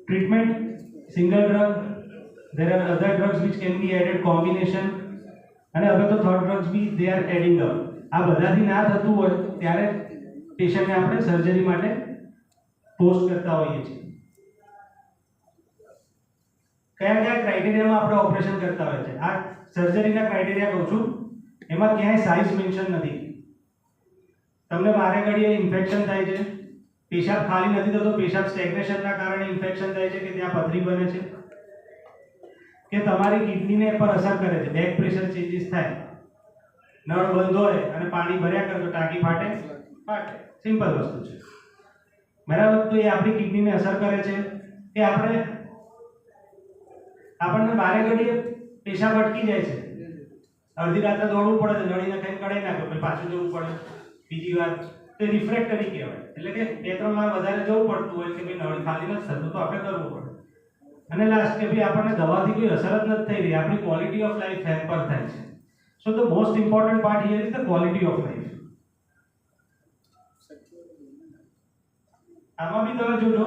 Treatment, single drug, there are other drugs which can be added combination, અને હવે તો third drugs B they are adding up. આ બધાથી ના થતું હોય ત્યારે પેશન્ટને આપણે સર્જરી માટે પોસ્ટ કરતા હોઈએ છીએ. કયા ક્રાઇટેરિયામાં આપણે ઓપરેશન કરતા હોઈએ છીએ? આ સર્જરીના ક્રાઇટેરિયા કહું છું, એમાં ક્યાંય સાઇઝ મેન્શન નથી. તમને વારે ઘડીએ ઇન્ફેક્શન થાય છે, પેશાબ ખાલી નથી થતો, પેશાબ સ્ટેગ્નેશનના કારણે ઇન્ફેક્શન થાય છે કે ત્યાં પથરી બને છે, કે તમારી કિડનીને પર અસર કરે છે, બેક પ્રેશર ચેન્જીસ થાય, નળ બંધ હોય અને પાણી ભર્યા કરે તો ટાંકી ફાટે. સિમ્પલ વસ્તુ છે, બરાબર. તો એ આપણી કિડનીને અસર કરે છે કે આપણને વારે ઘડીએ પેશાબ અટકી જાય છે, અડધી રાત્રે દોડવું પડે છે, નળીને કંઈ કઢાઈ નાખો પછી પાછું જવું પડે બીજી વાર, તો રિફ્રેક્ટરી કહેવાય. એટલે કે 2-3 વાર વધારે જવું પડતું હોય કે ભાઈ નળી ખાલી નથી થતું તો આપણે કરવું પડે. અને લાસ્ટ કે ભાઈ આપણને દવાથી કોઈ અસર જ નથી થઈ રહી, આપણી ક્વોલિટી ઓફ લાઈફ હેમ્પર થાય છે. So the most important part here is the quality of life. આમાં બી તમે જોજો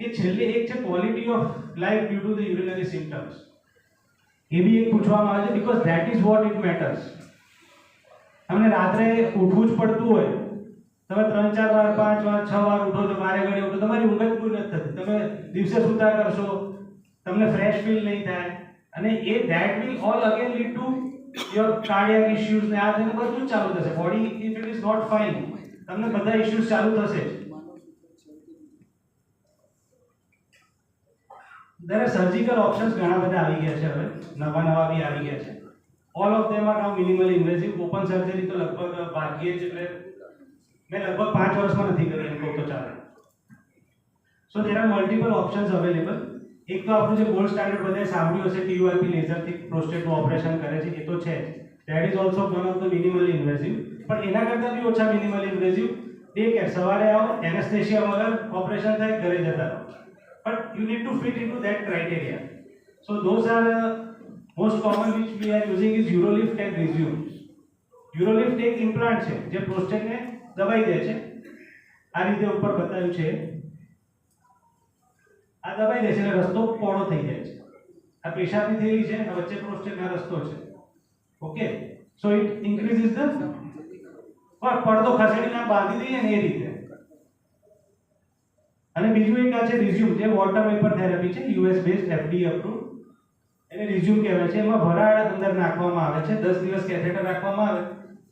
કે છેલ્લે એક છે quality of life due to the urinary symptoms. એ બી એક પૂછવામાં આવે છે, because that is what it matters. તમને રાત્રે ઉઠવું જ પડતું હોય, તમે 3-4 વાર 5 વાર 6 વાર ઉઠો છો, વારે ઘડી ઉઠો, તમારી ઊંઘ જ પૂરી નથી થતી, તમે દિવસે સૂતા કરશો, તમને ફ્રેશ ફીલ નહીં થાય, અને એ that will all again lead to your cardiac issues ને આ તેને બધું જ ચાલુ થશે. Body if it is not fine તમને બધા ઇશ્યુઝ ચાલુ થશે જ. there are surgical options ઘણા બધા આવી ગયા છે, હવે નવા બી આવી ગયા છે. All of them are now minimally invasive. Open surgery તો લગભગ ભાગ્યે જ, એટલે મેં લગભગ 5 વર્ષમાં નથી કરી એમ કહું તો ચાલે. So there are multiple options available. એક તો આપણું જે ગોલ્ડ સ્ટાન્ડર્ડ બધાએ સાંભળ્યું હશે, TURP લેઝરથી પ્રોસ્ટેટનું ઓપરેશન કરે છે, એ તો છે જ. That is also one of the minimally invasive. પણ એના કરતાં બી ઓછા મિનિમલી ઇન્વેસિવ એ કે સવારે આવો, એનેસ્થેશિયા વગર ઓપરેશન થાય, ઘરે જતા રહો. But you need to fit into that criteria. So those are most common which we are using is UroLift and Rezum. UroLift એક ઇમ્પ્લાન્ટ છે જે પ્રોસ્ટેટને દબાઈ દે છે. આ રીતે ઉપર બતાવ્યું છે, આ દબાઈ દે છે એટલે રસ્તો પહોળો થઈ જાય છે. આ પેશાબની થેલી છે, આ વચ્ચે પ્રોસ્ટેટનો રસ્તો છે. Okay, so it increases the પડદો ખસેડીને બાંધી દઈએ ને એ રીતે. અને બીજું એક આ છે રિઝ્યુમ, જે વોટર વેપર થેરાપી છે, US બેઝડ FDA અપ્રૂવ્ડ. એને રિઝ્યુમ કહેવાય છે. એમાં વરાળ અંદર નાખવામાં આવે છે, 10 દિવસ કેથેટર રાખવામાં આવે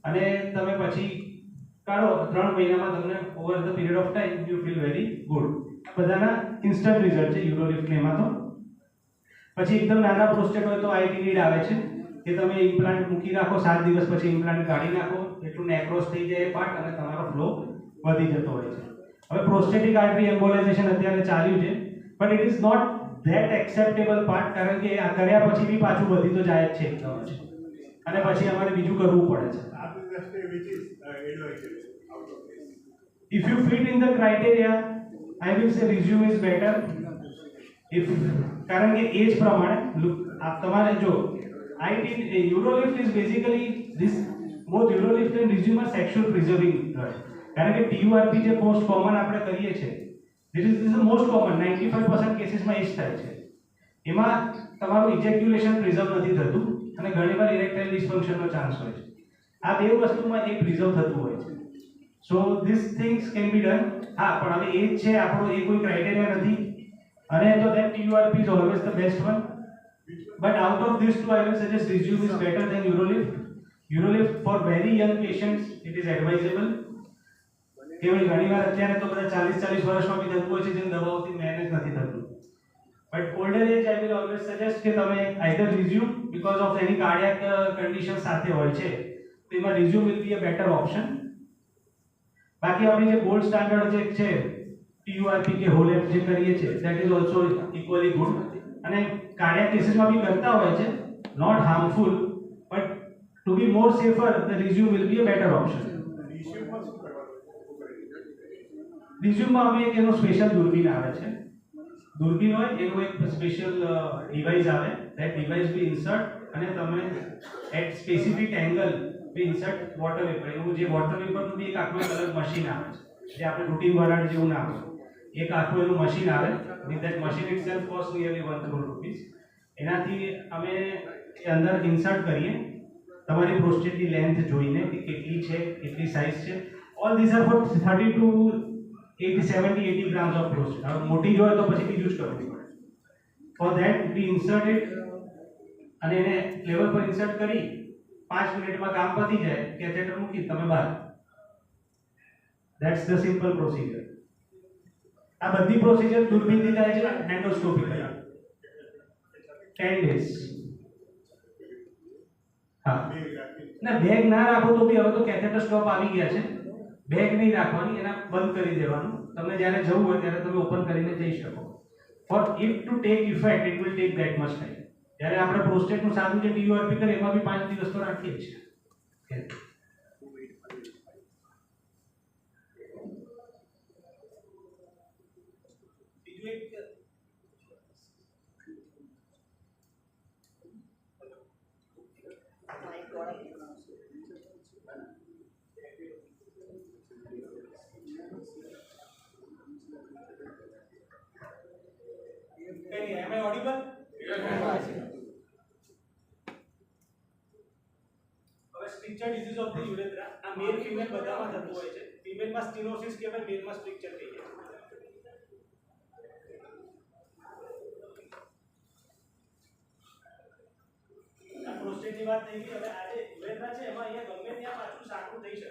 અને તમે પછી કાઢો. 3 મહિનામાં તમને over the period of time you feel very good. બધાના ઇન્સ્ટન્ટ રિઝલ્ટ છે યુરોલિફ્ટ એમાં તો. પછી એકદમ નાના પ્રોસ્ટેટ હોય તો IT નીડ આવે છે કે તમે ઇમ્પ્લાન્ટ મૂકી રાખો, 7 દિવસ પછી ઇમ્પ્લાન્ટ કાઢી નાખો, એટલું નેક્રોસ થઈ જાય પાર્ટ અને તમારો ફ્લો વધી જતો હોય છે. હવે પ્રોસ્ટેટિક આર્ટરી એમ્બોલાઇઝેશન અત્યારે ચાલ્યું છે, but it is not that acceptable part, કારણ કે આ કર્યા પછી બી પાછું વધી તો જાય જ છે એકદમ જ, અને પછી અમારે બીજું કરવું પડે છે. આપની દ્રષ્ટિએ which is advisable out of this? If you fit in the criteria, I will say resume is better. If કારણ કે એજ પ્રમાણે આપ તમારે જો UroLift is basically this both UroLift and resume are sexual preserving drugs. કારણ કે TURP જે most common આપણે કરીએ છીએ, ધીસ ઇઝ મોસ્ટ કોમન, 95% કેસીસમાં એ જ થાય છે. એમાં તમારું ઇજેક્યુલેશન પ્રિઝર્વ નથી થતું અને ઘણીવાર ઇરેક્ટાઇલ ડિસફંક્શનનો ચાન્સ હોય છે. આ બે વસ્તુમાં એ પ્રિઝર્વ થતું હોય છે. So this things can be done. હા, પણ હવે એ જ છે આપણો, એ કોઈ ક્રાઇટેરિયા નથી. અને તો that TURP is always the best one. But out of these two, I will suggest resume is better than urolift. Urolift for very young patients, it is advisable. કેવળ ઘણીવાર અત્યારે તો બધા 40 વર્ષમાં બી થતું હોય છે, જેમ દવાઓથી મેનેજ નથી થતું. But older age, I will always suggest કે તમે either resume because of any cardiac condition સાથે હોય છે, તો એમાં resume will be a better option. બાકી આપણી જે ગોલ્ડ સ્ટાન્ડર્ડ જે છે TURP કે હોલેપ જે કરીએ છીએ, that is also equally good. અને કાર્ડિયાક કેસીસમાં બી કરતા હોય છે, not harmful, but to be more safer, the resume will be a better option. રિસ્યુમમાં શું કરવાનું? રિઝ્યુમમાં અમે એક એનો સ્પેશિયલ દૂરબીન આવે છે. દૂરબીન હોય એનું એક સ્પેશિયલ ડિવાઇસ આવે, that device will insert અને તમે at specific angle will insert water vapor. એનું જે વોટર વેપરનું બી એક આખું અલગ મશીન આવે છે, જે આપણે રૂટીન વરાળ જેવું ના આવે. એક આખું એનું મશીન આવે, with that machine itself cost nearly 1 crore rupees. એનાથી અમે એ અંદર ઇન્સર્ટ કરીએ તમારી પ્રોસ્ટેટની લેન્થ જોઈને કે કેટલી છે, કેટલી સાઇઝ છે. All this are for 30 to 70-80 grams of prostate. હવે મોટી જોઈએ તો પછી બીજું જ કરવું પડે. For that we insert it અને એને લેવલ પર ઇન્સર્ટ કરી 5 મિનિટમાં કામ પતી જાય, કેથેટર મૂકી તમે બહાર. That's the simple procedure. આ બધી પ્રોસિજર દૂરબીનથી થાય છે, એન્ડોસ્કોપી 10 days. હા, ના બેગ ના રાખો તો બી હવે તો કેથેટર સ્ટોપ આવી ગયા છે. બેગ નહીં રાખવાની, એના બંધ કરી દેવાનું. તમને જ્યારે જવું હોય ત્યારે તમે ઓપન કરીને જઈ શકો. Four it to take effect it will take that much time. જ્યારે આપણે પ્રોસ્ટેટનું સાદું જે TURP કરીએ એમાં બી 5 દિવસ તો રાખીએ છીએ. બીજું એક am I audible? હવે structure disease of the urethra, આ મેલ ફિમેલ બધામાં થતું હોય છે. ફિમેલમાં સ્ટીનોસિસ કહેવાય, મેલમાં સ્ટ્રક્ચર કહેવાય. આ પ્રોસ્ટેટની વાત થઈ ગઈ. હવે આ જે યુરેથ્રા છે એમાં અહીંયા ગમે ત્યાં પાછું સાંકડું થઈ શકે.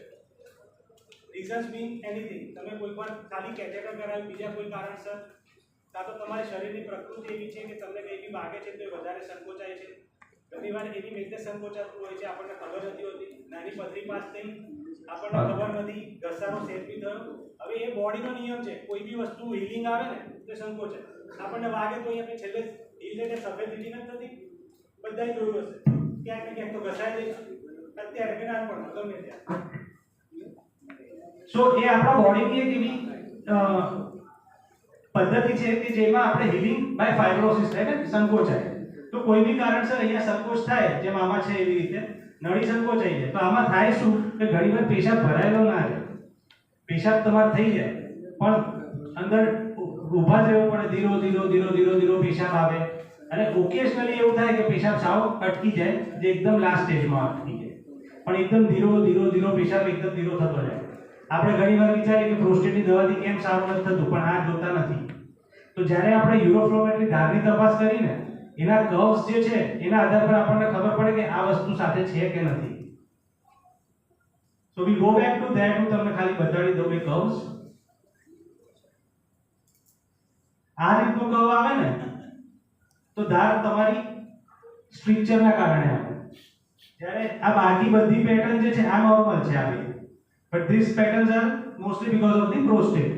Reasons being anything. તમે કોઈકવાર ખાલી કેથેટર કરાવ્યું, બીજા કોઈ કારણસર, કાં તો તમારી શરીરની પ્રકૃતિ એવી છે કે તમને કંઈ બી વાગે છે તો એ વધારે સંકોચાય છે, ઘણી વાર એવી રીતે સંકોચાતું હોય છે, આપણને ખબર નથી હોતી. નાની પથરી પાસ થઈ, આપણને ખબર નથી, ઘસારો સેટ બી થયો. હવે એ બોડીનો નિયમ છે, કોઈ બી વસ્તુ હીલિંગ આવે ને તો સંકોચે. આપણને વાગે તો અહીંયા છેલ્લે હીલ એટલે સફેદ હીલિંગ જ નથી, બધાય જોયું હશે. ક્યાંક ને ક્યાંક તો ઘસાઈ જાય અત્યારે કે નાનપણમાં ગમે ત્યાં. સો એ આપણા બોડીની એક એવી પદ્ધતિ છે કે જેમાં આપણે હીલિંગ બાય ફાઇબ્રોસિસ થાય ને સંકોચાય. તો કોઈ બી કારણસર અહીંયા સંકોચ થાય, જેમ આમાં છે એવી રીતે નળી સંકોચાઈ જાય, તો આમાં થાય શું કે ઘણીવાર પેશાબ ભરાયેલો ના રહે. પેશાબ તમારે થઈ જાય પણ અંદર ઊભા જ રહેવું પડે, ધીરો ધીરો ધીરો ધીરો ધીરો પેશાબ આવે. અને ઓકેશનલી એવું થાય કે પેશાબ સાવ અટકી જાય, જે એકદમ લાસ્ટ સ્ટેજમાં અટકી જાય. પણ એકદમ ધીરો ધીરો ધીરો પેશાબ એકદમ ધીરો થતો જાય. આપણે ઘણીવાર વિચારીએ કે પ્રોસ્ટેટની દવાથી કેમ સારું નથી થતું, પણ આ જોતા નથી. તો જ્યારે આપણે યુરોફ્લોમેટ્રી ધારની તપાસ કરીને એના કર્વ્સ જે છે એના આધાર પર આપણને ખબર પડે કે આ વસ્તુ સાથે છે કે નથી. So we go back to that. હું તમને ખાલી બતાડી દઉં કે કર્વ્સ આ રીતનું કર્વ આવે ને તો ધાર તમારી સ્ટ્રક્ચરના કારણે આવે. જ્યારે આ બાકી બધી પેટર્ન જે છે આ નોર્મલ છે આવી, but this patterns are mostly because of the prostate.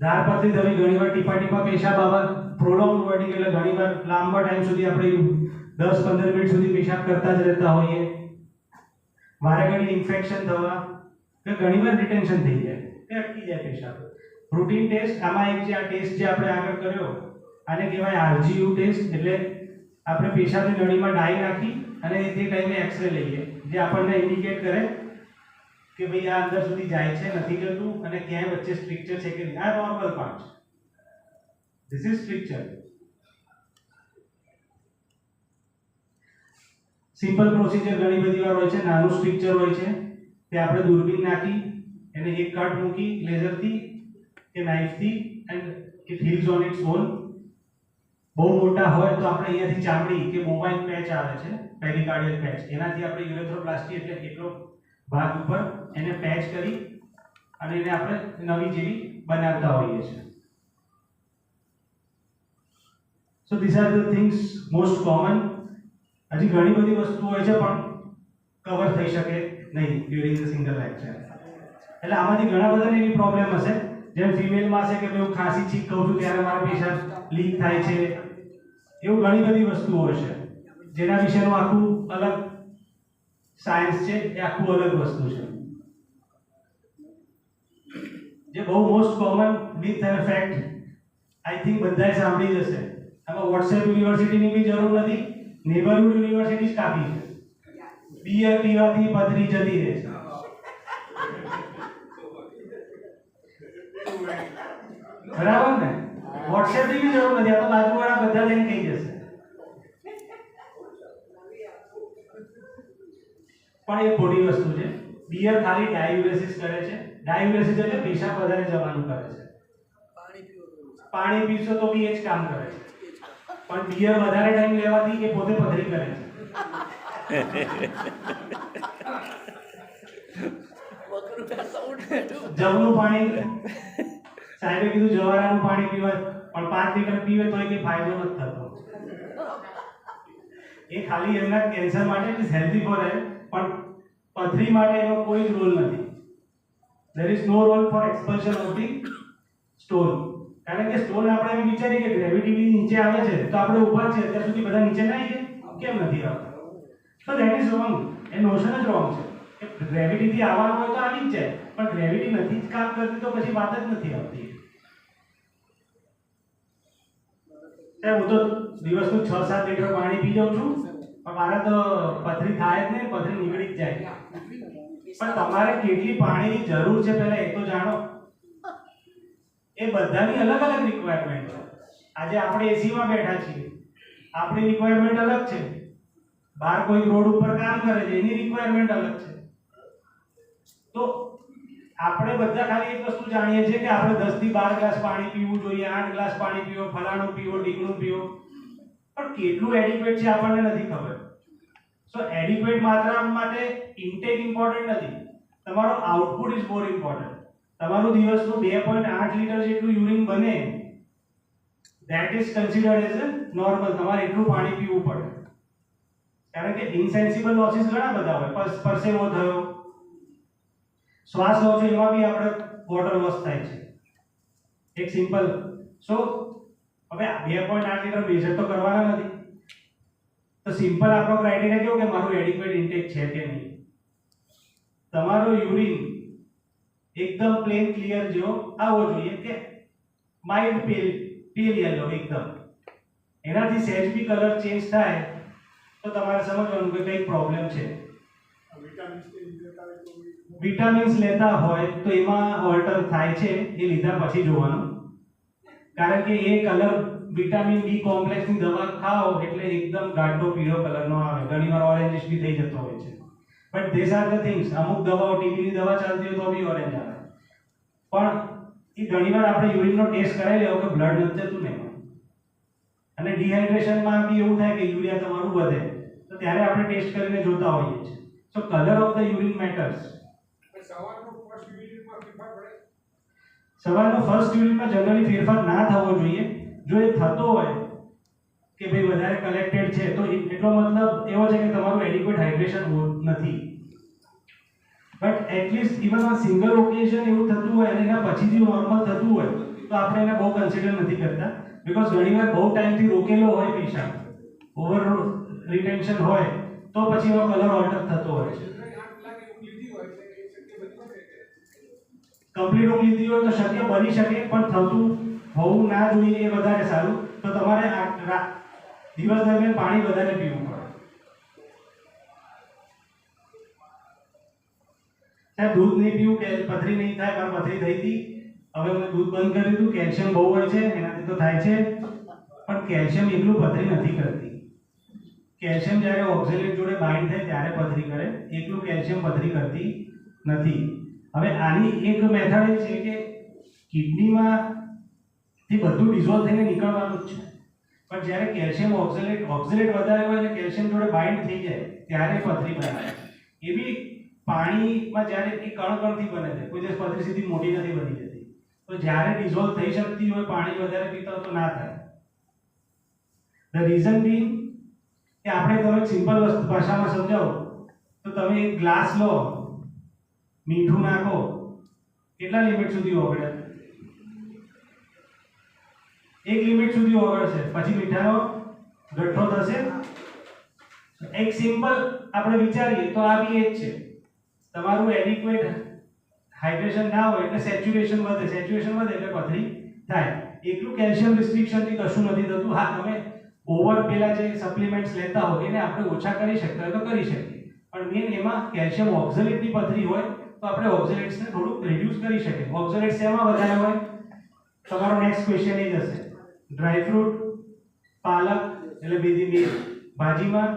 ધાર પતલી થવી, ઘણીવાર ટીપા ટીપા પેશાબ આવવા, પ્રોલોંગ વર્ટિંગ એટલે ઘણીવાર લાંબા ટાઈમ સુધી આપણે 10-15 મિનિટ સુધી પેશાબ કરતા જ રહેતા હોઈએ. વારે ઘડી ઇન્ફેક્શન થવા કે ઘણીવાર રિટેન્શન થઈ જાય કે અટકી જાય પેશાબ. રૂટીન ટેસ્ટ આમાં એક જે આ ટેસ્ટ જે આપણે આગળ કર્યો આને કહેવાય RGU ટેસ્ટ. એટલે આપણે પેશાબની નળીમાં ડાઈ નાખી અને તે ટાઈમે એક્સરે લઈએ, જે આપણને ઇન્ડિકેટ કરે કે ભાઈ આ અંદર સુધી જાય છે નથી જતું અને ક્યાંય વચ્ચે સ્ટ્રક્ચર છે કે નહીં. આ નોર્મલ પાર્ટ છે. This is structure. Simple procedure ઘણી બધી વાર હોય છે, નાનું સ્ટ્રક્ચર હોય છે તે આપણે દૂરબીન નાખી એને એક કટ મૂકી લેઝરથી કે નાઇફથી and it heals on its own. બહુ મોટા હોય તો આપણે અહીંયાથી ચામડી કે મોબાઈલ પેચ આવે છે, પેરિકાર્ડિયલ પેચ, એનાથી આપણે યુરેથ્રોપ્લાસ્ટી એટલે એટલો ભાગ ઉપર એને પેચ કરી અને એને આપણે નવી જેવી બનાવતા હોઈએ છીએ. So this are the things most common. હજી ઘણી બધી વસ્તુ હોય છે પણ કવર થઈ શકે નહીં ડ્યુરિંગ ધ સિંગલ લેક્ચર. એટલે આમાંથી ઘણા બધાને એવી પ્રોબ્લેમ હશે, જેમ ફિમેલમાં છે કે હું ખાંસી છીંક કહું છું ત્યારે મારા પેશાબ લીક થાય છે. એવું ઘણી બધી વસ્તુઓ છે જેના વિશેનું આખું અલગ સાયન્સ છે, એ આખું અલગ વસ્તુ છે. જે બહુ મોસ્ટ કોમન મિથ અને ફેક્ટ આઈ થિંક બધાએ સાંભળી જ હશે. આમાં વોટ્સએપ યુનિવર્સિટીની બી જરૂર નથી, નેબરહુડ યુનિવર્સિટી જ કાફી છે. બિયર પીવાથી પથરી જતી રહે છે. બરાબર ને? વોટ્સએપ ની બી જરૂર નથી, આ તો બાજુવાળા બધા લઈને કહી જશે. પણ એ ખોટી વસ્તુ છે. બિયર ખાલી ડાયુરેસિસ કરે છે. ડાયુરેસિસ એટલે પેશાબ વધારે જવાનું કરે છે. પાણી પીશો તો બી એ જ કામ કરે છે, પણ બિયર વધારે ટાઈમ લેવાથી એ પોતે પથરી કરે છે. જવનું પાણી સાહેબે કીધું જવારાનું પાણી પીવા, પણ 5 લીટર પીવે તો એ ફાયદો નથી થતો. એ ખાલી એમના કેન્સર માટે ઇઝ હેલ્ધી ફોર હેલ્થ, પણ પથરી માટે એનો કોઈ જ રોલ નથી. There is no role for expulsion of the stone. કારણ કે સ્ટોન આપણે એમ વિચારીએ કે ગ્રેવિટી નીચે આવે છે તો આપણે ઊભા છે ત્યાં સુધી બધા નીચે ના આવીએ, કેમ નથી આવતા? તો that is wrong. A notion જ રોંગ છે કે ગ્રેવિટીથી આવવાનું હોય તો આવી જ જાય, પણ ગ્રેવિટી નથી જ કામ કરતી તો પછી વાત જ નથી આવતી. હું તો દિવસનું 6-7 લીટર પાણી પી જાઉં છું, પણ મારે તો પથરી થાય જ નહીં, પથરી નીકળી જ જાય. પણ તમારે કેટલી પાણીની જરૂર છે પહેલા એ તો જાણો. એ બધાની અલગ અલગ રિક્વાયરમેન્ટ છે. આજે આપણે એસીમાં બેઠા છીએ, આપણી રિક્વાયરમેન્ટ અલગ છે. બહાર કોઈ રોડ ઉપર કામ કરે છે, એની રિક્વાયરમેન્ટ અલગ છે. તો આપણે બધા ખાલી એક વસ્તુ જાણીએ છીએ કે આપણે 10 થી 12 ગ્લાસ પાણી પીવું જોઈએ, 8 ગ્લાસ પાણી પીવો, ફલાણું પીવો, ઢીકણું પીવો, પણ કેટલું એડિક્વેટ છે આપણને નથી ખબર. સો એડિક્વેટ માત્રા માટે ઇન્ટેક ઇમ્પોર્ટન્ટ નથી, તમારો આઉટપુટ ઇઝ મોર ઇમ્પોર્ટન્ટ. તમારું દિવસનું 2.8 લીટર જેટલું યુરિન બને, that is considered as a normal. તમારે એટલું પાણી પીવું પડે, કારણ કે ઇનસેન્સિબલ લોસીસ ઘણા બધા હોય. પરસેવો થયો, શ્વાસ લો છો એમાં બી આપણે વોટર લોસ થાય છે. એક સિમ્પલ. સો હવે 2.8 લીટર મેજર તો કરવાના નથી, તો સિમ્પલ આપણો ક્રાઇટેરિયા કેવો કે મારું એડિક્વેટ ઇન્ટેક છે કે નહીં. તમારો યુરિન એકદમ પ્લેન ક્લિયર જેવો આવવો જોઈએ, કે માઇલ્ડ પેલ યલો એકદમ. એનાથી સહેજ બી કલર ચેન્જ થાય તો તમારે સમજવાનું કે કંઈક પ્રોબ્લેમ છે. વિટામિન્સ લેતા હોય તો એમાં ઓલ્ટર થાય છે, એ લીધા પછી જોવાનું, કારણ કે એ કલર વિટામિન બી કોમ્પ્લેક્સની દવા ખાઓ એટલે એકદમ ગાઢો પીળો કલરનો આવે, ઘણીવાર ઓરેન્જીશ બી થઈ જતો હોય છે. But this are the things. અમુક દવાઓ ટીબીની દવા ચાલતી હોય તો બી ઓરેન્જ આવે, પણ એ ઘણીવાર આપણે યુરિનનો ટેસ્ટ કરાવી લેવો કે બ્લડ નથી જતું ને એમાં. અને ડિહાઇડ્રેશનમાં બી એવું થાય કે યુરિયા તમારું વધે, તો ત્યારે આપણે ટેસ્ટ કરીને જોતા હોઈએ છીએ. So colour of the urine matters. સવારનો ફર્સ્ટ યુરિનમાં જનરલી ફેરફાર ના થવો જોઈએ. જો એ થતો હોય કે ભાઈ વધારે કલેક્ટેડ છે, તો એટલો મતલબ એવો છે કે તમારું એડિક્વેટ હાઇડ્રેશન નથી. બટ એટલીસ્ટ ઇવન આ સિંગલ ઓકેઝન એવું થતું હોય અને એના પછીથી નોર્મલ થતું હોય તો આપણે એને બહુ કન્સિડર નથી કરતા, બીકોઝ ઘણીવાર બહુ ટાઈમથી રોકેલો હોય પેશન્ટ, ઓવર રિટેન્શન હોય, તો પછી એનો કલર ઓલ્ટર થતો હોય છે. કમ્પ્લીટ ઊંઘ લીધી હોય તો શક્ય બની શકે, પણ થતું હોવું ના જોઈએ એ વધારે સારું. તો તમારે દિવસ દરમિયાન પાણી વધારે પીવું પડે. સાહેબ દૂધ નહીં પીવું કે પથરી નહીં થાય, મારે પથરી થઈ હતી, હવે મેં દૂધ બંધ કરી દીધું. કેલ્શિયમ બહુ હોય છે એનાથી તો થાય છે, પણ કેલ્શિયમ એકલું પથરી નથી કરતી. કેલ્શિયમ જ્યારે ઓક્ઝેલેટ જોડે બાઇન્ડ થાય ત્યારે પથરી કરે, એકલું કેલ્શિયમ પથરી કરતી નથી. હવે આની એક મેથડ એ છે કે કિડનીમાં થી બધું ડિઝોલ્વ થઈને નીકળવાનું જ છે, પણ જ્યારે કેલ્શિયમ ઓક્ઝેલેટ વધારે હોય અને કેલ્શિયમ જોડે બાઇન્ડ થઈ જાય ત્યારે પથરી બને. એ બી પાણીમાં જ્યારે એ કણથી બને છે, કોઈ દિવસ પથરી સીધી મોટી નથી બની જતી. તો જ્યારે ડિઝોલ્વ થઈ શકતી હોય, પાણી વધારે પીતા હોય તો ના થાય. ધ રીઝન બીંગ કે આપણે તમે સિમ્પલ વસ્તુ ભાષામાં સમજાવો તો તમે એક ગ્લાસ લો, મીઠું નાખો, કેટલા લિમિટ સુધી ઓગળે? એક લિમિટ સુધી ઓગળશે, પછી મીઠાનો ગઠ્ઠો થશે. એક સિમ્પલ આપણે વિચારીએ તો આ બી એ જ છે. તમારું એડિક્વેટ હાઇડ્રેશન ના હોય એટલે સેચ્યુરેશન વધે, સેચ્યુરેશન વધે એટલે પથરી થાય. એકલું કેલ્શિયમ રિસ્ટ્રિક્શનથી કશું નથી થતું. હા, તમે ઓવર પેલા જે સપ્લિમેન્ટ્સ લેતા હો એને આપણે ઓછા કરી શકતા હોય તો કરી શકીએ, પણ મેન એમાં કેલ્શિયમ ઓક્ઝેલેટની પથરી હોય તો આપણે ઓક્ઝેલેટ્સને થોડુંક રિડ્યુસ કરી શકીએ. ઓક્ઝેલેટ્સ એમાં વધારે હોય? તમારો નેક્સ્ટ ક્વેશ્ચન એ જ હશે. ડ્રાયફ્રૂટ, પાલક એટલે બધી ભાજીમાં,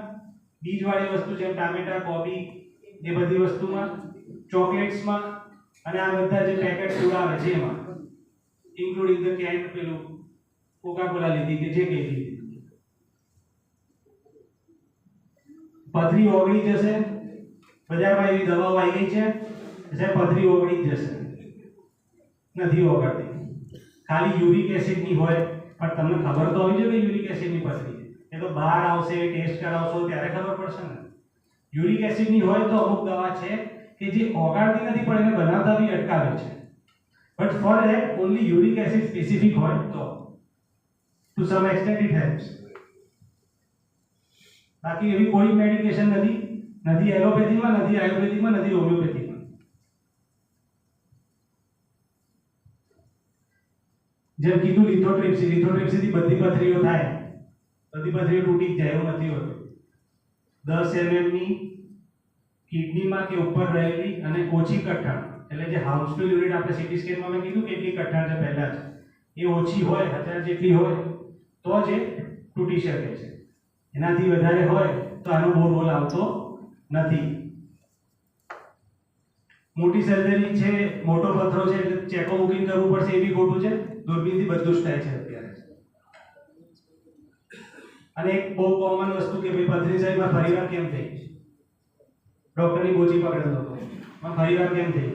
બીજવાળી વસ્તુ જેમ ટામેટા, કોબી, એ બધી વસ્તુમાં, ચોકલેટ્સમાં, અને આ બધા જે પેકેટ ફૂડ આવે છે એમાં, ઇન્ક્લુડિંગ ધ કેન, પેલું કોકા કોલા લીધી કે જે કંઈ લીધી. પથરી ઓગળી જશે. બજારમાં એવી દવાઓ આવી ગઈ છે જે પથરી ઓગળી જ જશે, નથી ઓગળતી. ખાલી યુરિક એસિડની હોય, પણ તમને ખબર તો હોવી જોઈએ કે યુરિક એસિડની પથરી છે. એ તો બહાર આવશે, ટેસ્ટ કરાવશો ત્યારે ખબર પડશે ને. યુરિક એસિડની હોય તો અમુક દવા છે કે જે ઓગાળતી નથી પણ એને બનાવતા બી અટકાવે છે. But for that only uric acid specific હોય તો to some extent it helps. બાકી એવી કોઈ મેડિકેશન નથી એલોપેથીમાં, નથી આયુર્વેદિકમાં, નથી હોમિયોપેથીમાં. જેમ કીધું લિથોટ્રિપ્સી બધી પથરીઓ થાય, બધી પથરીઓ તૂટી જ જાય એવું નથી હોતું. 10 mm ની કિડનીમાં કે ઉપર રહેલી અને ઓછી કઠણ, એટલે જે હાર્મફુલ યુનિટ આપણે સીટી સ્કેનમાં મેં કીધું કેટલી કઠણ છે પહેલા જ, એ ઓછી હોય, 1000 જેટલી હોય તો જ એ તૂટી શકે છે. એનાથી વધારે હોય તો આનો બહુ રોલ આવતો નથી. મોટી સર્જરી છે, મોટો પથરો છે એટલે ચેકો મૂકીને કરવું પડશે, એ બી ખોટું છે. દૂરબીનથી બધું જ થાય છે અત્યારે. અને એક બહુ કોમન વસ્તુ કે ભાઈ પથરી સાઈડમાં ફરીવાર કેમ થઈ, ડોક્ટરની ગોચી પકડેલો હતો, ફરીવાર કેમ થઈ?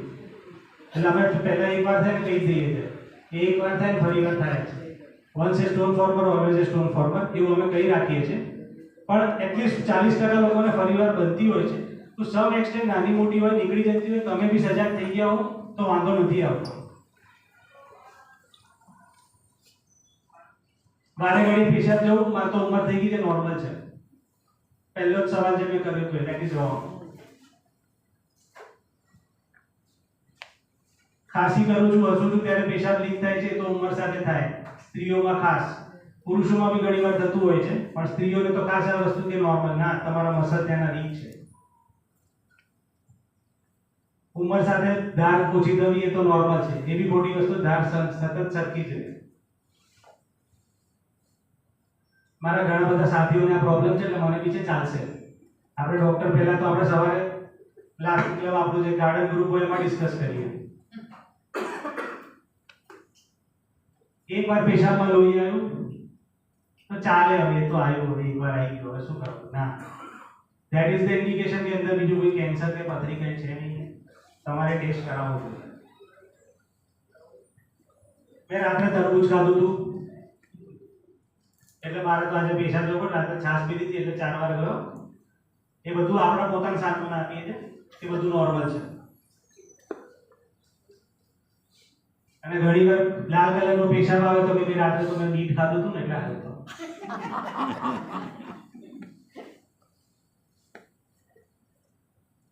એટલે અમે પહેલા એકવાર થાય ને કહી દઈએ છીએ એ એકવાર થાય ને ફરી વાર થાય છે. વન્સ એ સ્ટોન ફોર્મર ઓલવેઝ એ સ્ટોન ફોર્મર એવું અમે કહી રાખીએ છીએ. પણ એટલીસ્ટ 40% લોકોને ફરીવાર બનતી હોય છે. તો સમ એક્સટેન્ટ નાની મોટી હોય નીકળી જતી હોય તમે બી સજાગ થઈ ગયા હો તો વાંધો નથી આવતો. વારે ઘડી પેશાબ જવું મારે તો ઉંમર થઈ ગઈ છે નોર્મલ છે. પહેલો જ સવાલ જે મેં કર્યો હતો ધેટ ઇઝ રોંગ. ખાંસી કરું છું હસું છું ત્યારે પેશાબ લીક થાય છે તો ઉંમર સાથે થાય. સ્ત્રીઓમાં ખાસ, પુરુષોમાં બી ઘણી વાર થતું હોય છે પણ સ્ત્રીઓને તો ખાસ આ વસ્તુ કે નોર્મલ ના તમારા મસલ ત્યાંના વીક છે. ઉંમર સાથે ધાર ઓછી થવી એ તો નોર્મલ છે. એ બી મોટી વસ્તુ ધાર સતત સરખી છે. મારા ઘણા બધા સાથીઓને આ પ્રોબ્લેમ છે એટલે મને બી છે ચાલશે. આપણે ડોક્ટર પહેલા તો આપણે સવારે લાસ્ટ ક્લબ આપણું જે ગાર્ડન ગ્રુપ હોય એમાં ડિસ્કસ કરીએ. એકવાર પેશાબમાં લોહી આવ્યું તો ચાલે, હવે તો આવ્યું, હવે એકવાર આવી ગયો, હવે શું કરવું? ના, ધેટ ઇઝ ધ ઇન્ડિકેશન કે અંદર બીજું કોઈ કેન્સર કે પથરી કંઈ છે નહીં. તમારે ટેસ્ટ કરાવવો જોઈએ. મેં રાત્રે તરબૂચ ખાધું હતું એટલે મારે તો આજે પેશાબ જવો પડે. રાત્રે છાશ પી લીધી એટલે 4 વાર ગયો. એ બધું આપણા પોતાના સાંત્વના આપીએ છીએ એ બધું નોર્મલ છે. અને ઘણી વાર લાલ કલરનો પેશાબ આવે તો કે રાત્રે તો મેં મીઠ ખાધું હતું ને એટલે આવ્યો હતો.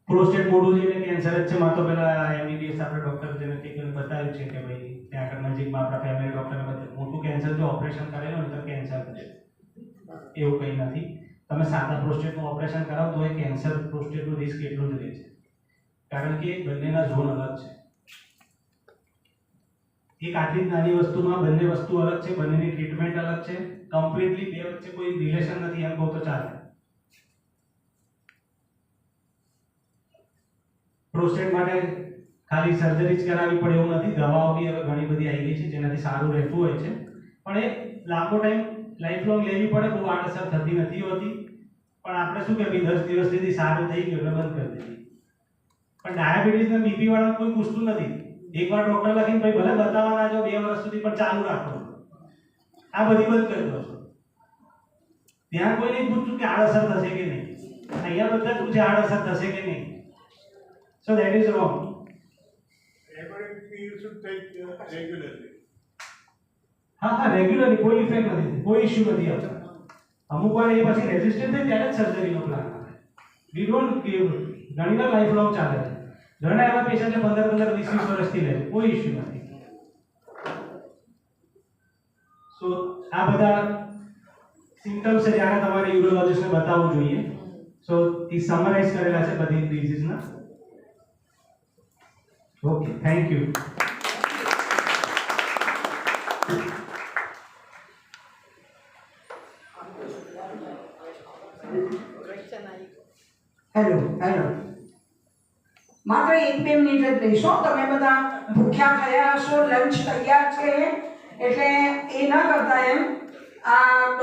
પ્રોસ્ટેટ મોડું જેને કેન્સર જ છે. માં તો પેલા એમબીબીએસ આપણે ડોક્ટર જેને ટેકન બતાવ્યું છે કે ભાઈ ત્યાં આગળ નજીકમાં આપણા ફેમિલી ડોક્ટરને બતાવ્યું મોટું કેન્સર જો ઓપરેશન કરેલું ને તો કેન્સર છે એવું કંઈ નથી. તમે સાદા પ્રોસ્ટેટનું ઓપરેશન કરાવો તો એ કેન્સર પ્રોસ્ટેટનું રિસ્ક એટલું જ રહે છે કારણ કે બંનેના ઝોન અલગ છે. એક આટલી જ નાની વસ્તુમાં બંને વસ્તુ અલગ છે, બંનેની ટ્રીટમેન્ટ અલગ છે. કમ્પ્લીટલી બે વચ્ચે કોઈ રિલેશન નથી એમ કહો તો ચાલે. પ્રોસ્ટેટ માટે ખાલી સર્જરી જ કરાવવી પડે એવું નથી. દવાઓ બી હવે ઘણી બધી આવી ગઈ છે જેનાથી સારું રહેતું હોય છે પણ એ લાંબો ટાઈમ લાઈફ લોંગ લેવી પડે. બહુ આડઅસર થતી નથી હોતી પણ આપણે શું કે ભાઈ 10 દિવસ સુધી સારું થઈ ગયું એટલે બંધ કરી દીધી. પણ ડાયાબિટીસ ને બીપી વાળા કોઈ પૂછતું નથી. એકવાર ડોક્ટર લખીને ભાઈ ભલે બતાવવાના જો 2 વર્ષ સુધી પણ ચાલુ રાખો. આ બધી બંધ કરી દો છો. ત્યાં કોઈ નહીં પૂછતું કે આડઅસર થશે કે નહીં. અહીંયા બધા જ પૂછે આડઅસર થશે કે નહીં. So that is wrong. હા, રેગ્યુલરલી કોઈ ઇફેક્ટ નથી, કોઈ ઇશ્યુ નથી આવતો. અમુક વાર એ પછી રેઝિસ્ટન્ટ થાય ત્યારે જ સર્જરીનો પ્લાન આવે. We don't give. ઘણી વાર લાઈફ લોંગ ચાલે છે. ઘણા એવા પેશન્ટ 15 20 વર્ષથી લે છે, કોઈ ઇશ્યુ નથી. સો આ બધા સિમ્પટમ્સ છે જ્યારે તમારે યુરોલોજિસ્ટને બતાવવું જોઈએ. સો એ સમરાઇઝ કરેલા છે બધી ડિઝીઝના. Okay, thank you. હેલો માત્ર 1-2 મિનિટ જ લઈશો. તમે બધા ભૂખ્યા થયા હશો, લંચ તૈયાર છે એટલે એ ન કરતા એમ આ